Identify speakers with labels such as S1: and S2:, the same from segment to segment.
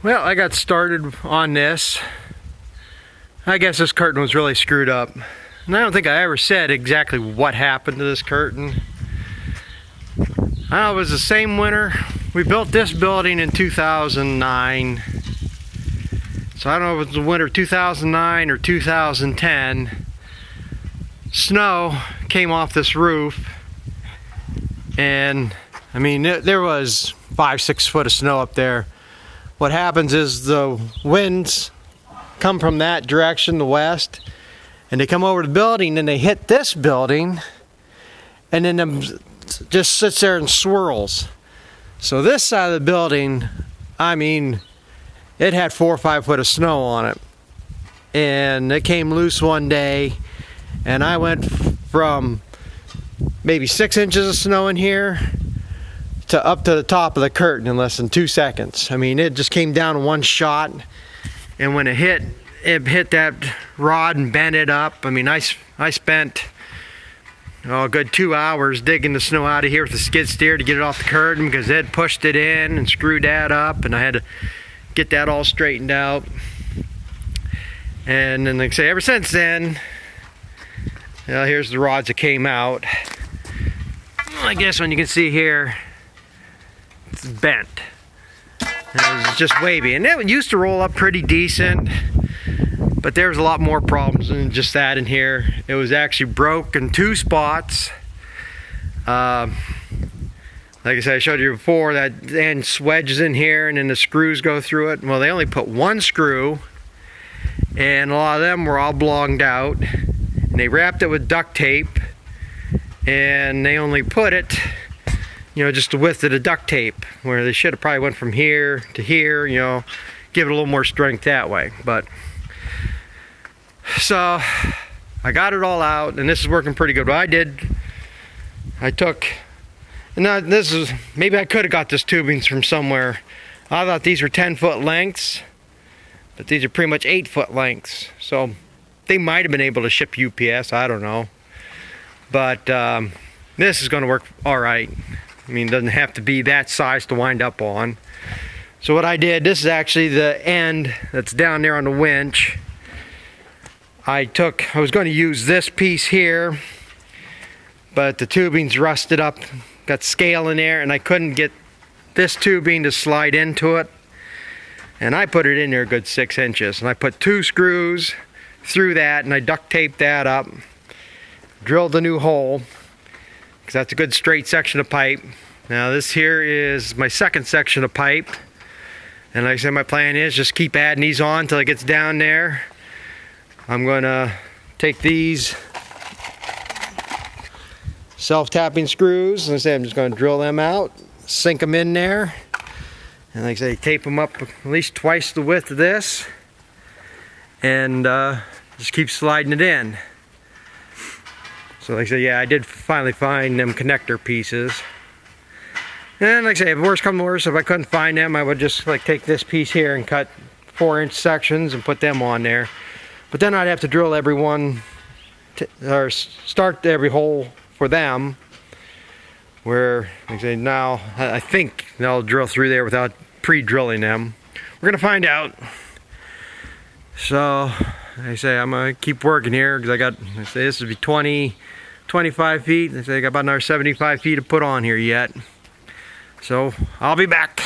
S1: Well, I got started on this. I guess this curtain was really screwed up. And I don't think I ever said exactly what happened to this curtain. It was the same winter. We built this building in 2009. So I don't know if it was the winter of 2009 or 2010. Snow came off this roof. And I mean, there was 5-6 foot of snow up there. What happens is the winds come from that direction, the west, and they come over the building and they hit this building, and then them just sits there and swirls. So this side of the building, I mean, it had 4 or 5 foot of snow on it, and it came loose one day, and I went from maybe 6 inches of snow in here to up to the top of the curtain in less than 2 seconds. I mean, it just came down in one shot, and when it hit that rod and bent it up. I mean, I spent a good 2 hours digging the snow out of here with the skid steer to get it off the curtain, because it had pushed it in and screwed that up, and I had to get that all straightened out. And then, like I say, ever since then, here's the rods that came out. I guess when you can see here, it's bent. And it's just wavy, and it used to roll up pretty decent, but there's a lot more problems than just that in here. It was actually broke in 2 spots. Like I said, I showed you before, that end wedges in here and then the screws go through it. Well, they only put 1 screw, and a lot of them were all blonged out, and they wrapped it with duct tape, and they only put it, just the width of the duct tape, where they should have probably went from here to here, give it a little more strength that way. But so I got it all out, and this is working pretty good. What I took, and now this is, maybe I could have got this tubing from somewhere. I thought these were 10-foot lengths, but these are pretty much 8-foot lengths. So they might have been able to ship UPS, I don't know. But this is going to work all right. I mean, it doesn't have to be that size to wind up on. So what I did, this is actually the end that's down there on the winch. I was going to use this piece here, but the tubing's rusted up, got scale in there, and I couldn't get this tubing to slide into it. And I put it in there a good 6 inches, and I put 2 screws through that, and I duct taped that up, drilled a new hole, because that's a good straight section of pipe. Now this here is my second section of pipe, and like I said, my plan is just keep adding these on until it gets down there. I'm going to take these self-tapping screws, and I'm just going to drill them out, sink them in there, and like I say, tape them up at least twice the width of this, and just keep sliding it in. So like I say, yeah, I did finally find them connector pieces. And like I say, if worse come to worse, if I couldn't find them, I would just take this piece here and cut 4-inch sections and put them on there. But then I'd have to drill every one, or start every hole for them. Where, like I say, now I think they'll drill through there without pre-drilling them. We're gonna find out. So, like I say, I'm gonna keep working here, because I say this would be 25 feet. I say I got about another 75 feet to put on here yet. So I'll be back.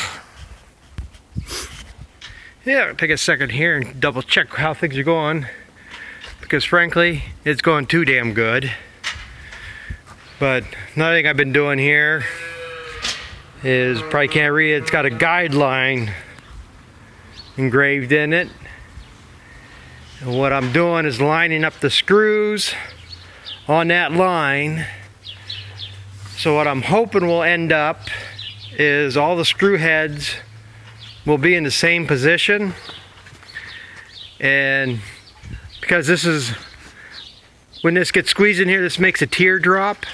S1: Yeah, I'll take a second here and double check how things are going, because frankly, it's going too damn good. But another thing I've been doing here is, probably can't read it, it's got a guideline engraved in it. And what I'm doing is lining up the screws on that line. So what I'm hoping will end up is all the screw heads will be in the same position, and because this is, when this gets squeezed in here, this makes a teardrop,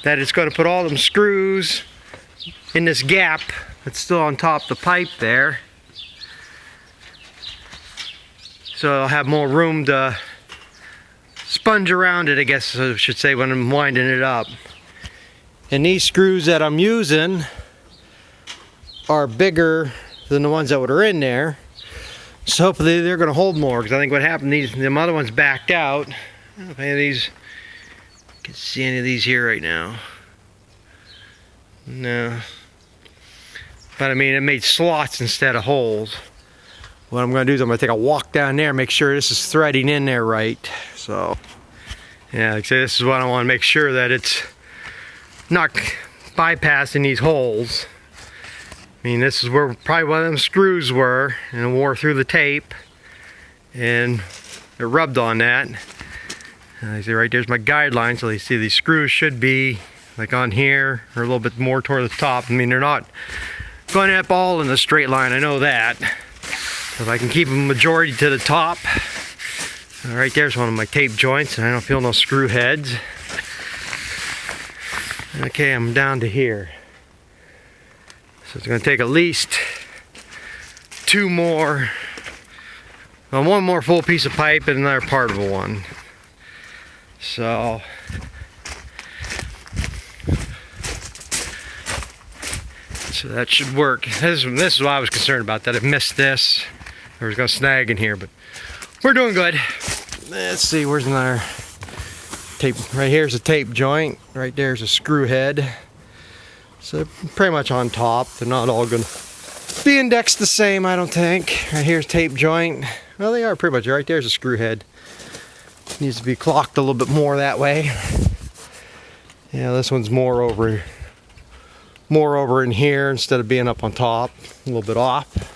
S1: that it's going to put all them screws in this gap that's still on top of the pipe there, so I'll have more room to sponge around it, I guess I should say, when I'm winding it up. And these screws that I'm using are bigger than the ones that are in there. So hopefully they're going to hold more, because I think what happened, them other ones backed out. I don't know if any of these, you can see any of these here right now. No. But I mean, it made slots instead of holes. What I'm going to do is I'm going to take a walk down there, make sure this is threading in there right. So, yeah, like I say, this is what I want to make sure that it's not bypassing these holes. I mean, this is where probably one of them screws were, and it wore through the tape, and it rubbed on that. And I see right there's my guideline, so you see these screws should be like on here, or a little bit more toward the top. I mean, they're not going up all in a straight line, I know that. So if I can keep them majority to the top. Right there's one of my tape joints, and I don't feel no screw heads. Okay, I'm down to here. So it's going to take at least two more, well, one more full piece of pipe and another part of one. So that should work. This is what I was concerned about, that I missed this. I was going to snag in here, but we're doing good. Let's see, where's another tape? Right here's a tape joint. Right there's a screw head. So pretty much on top. They're not all going to be indexed the same, I don't think. Right here's tape joint. Well, they are pretty much. Right there's a screw head. Needs to be clocked a little bit more that way. Yeah, this one's more over in here instead of being up on top. A little bit off.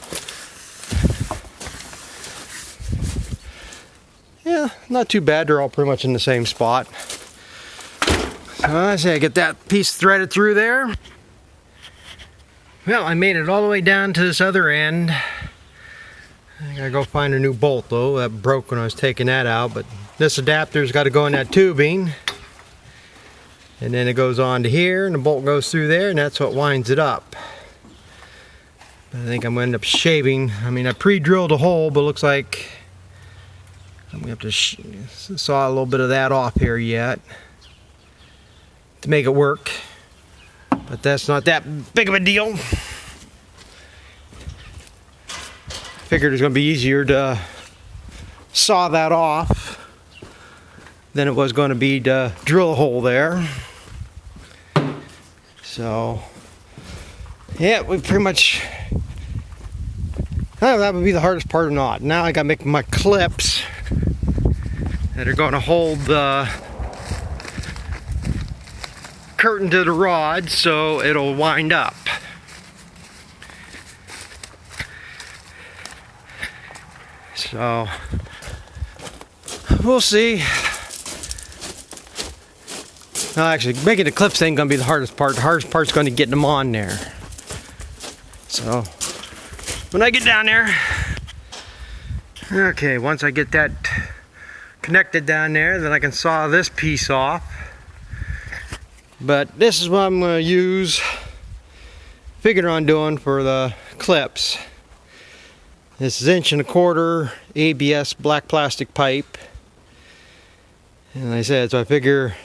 S1: Yeah, not too bad. They're all pretty much in the same spot. So I say I get that piece threaded through there. Well, I made it all the way down to this other end. I gotta go find a new bolt though. That broke when I was taking that out, but this adapter's got to go in that tubing. And then it goes on to here, and the bolt goes through there, and that's what winds it up. I think I'm going to end up shaving. I mean, I pre-drilled a hole, but it looks like I'm going to have to saw a little bit of that off here yet to make it work. But that's not that big of a deal. Figured it was going to be easier to saw that off than it was going to be to drill a hole there. So, yeah, we pretty much, oh, that would be the hardest part or not. Now I got to make my clips that are going to hold the curtain to the rod so it'll wind up. So we'll see. No, actually, making the clips ain't gonna be the hardest part. The hardest part's gonna get them on there. So when I get down there, okay, once I get that connected down there, then I can saw this piece off. But this is what I'm going to use, figure on doing for the clips. This is 1.25" ABS black plastic pipe. And like I said, so I figure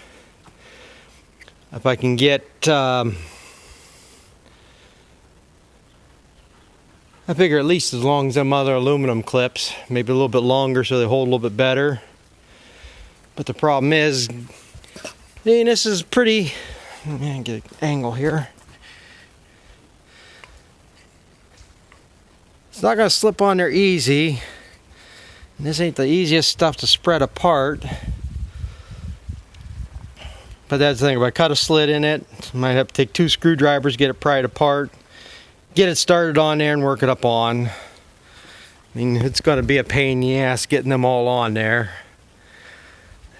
S1: if I can get, I figure at least as long as them other aluminum clips, maybe a little bit longer so they hold a little bit better. But the problem is, I mean, this is pretty, let me get an angle here. It's not going to slip on there easy. And this ain't the easiest stuff to spread apart. But that's the thing, if I cut a slit in it, I might have to take 2 screwdrivers, get it pried apart, get it started on there and work it up on. I mean, it's going to be a pain in the ass getting them all on there.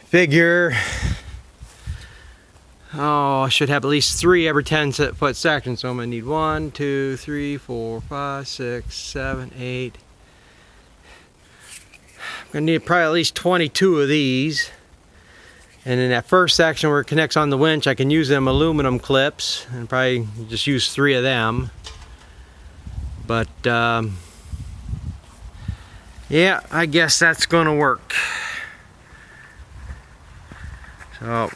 S1: Figure, oh, I should have at least 3 every 10-foot section, so I'm going to need 1, 2, 3, 4, 5, 6, 7, 8. I'm going to need probably at least 22 of these. And in that first section where it connects on the winch, I can use them aluminum clips and probably just use 3 of them. But yeah, I guess that's going to work. So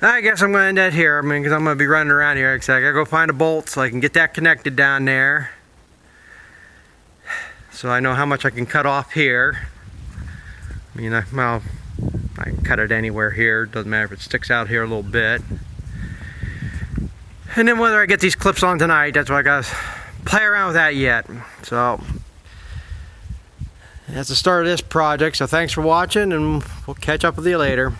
S1: I guess I'm going to end that here. I mean, because I'm going to be running around here. Like I said, I got to go find a bolt so I can get that connected down there. so I know how much I can cut off here. I mean, well, I can cut it anywhere here. Doesn't matter if it sticks out here a little bit. And then whether I get these clips on tonight, that's what I gotta play around with that yet. So that's the start of this project. So thanks for watching, and we'll catch up with you later.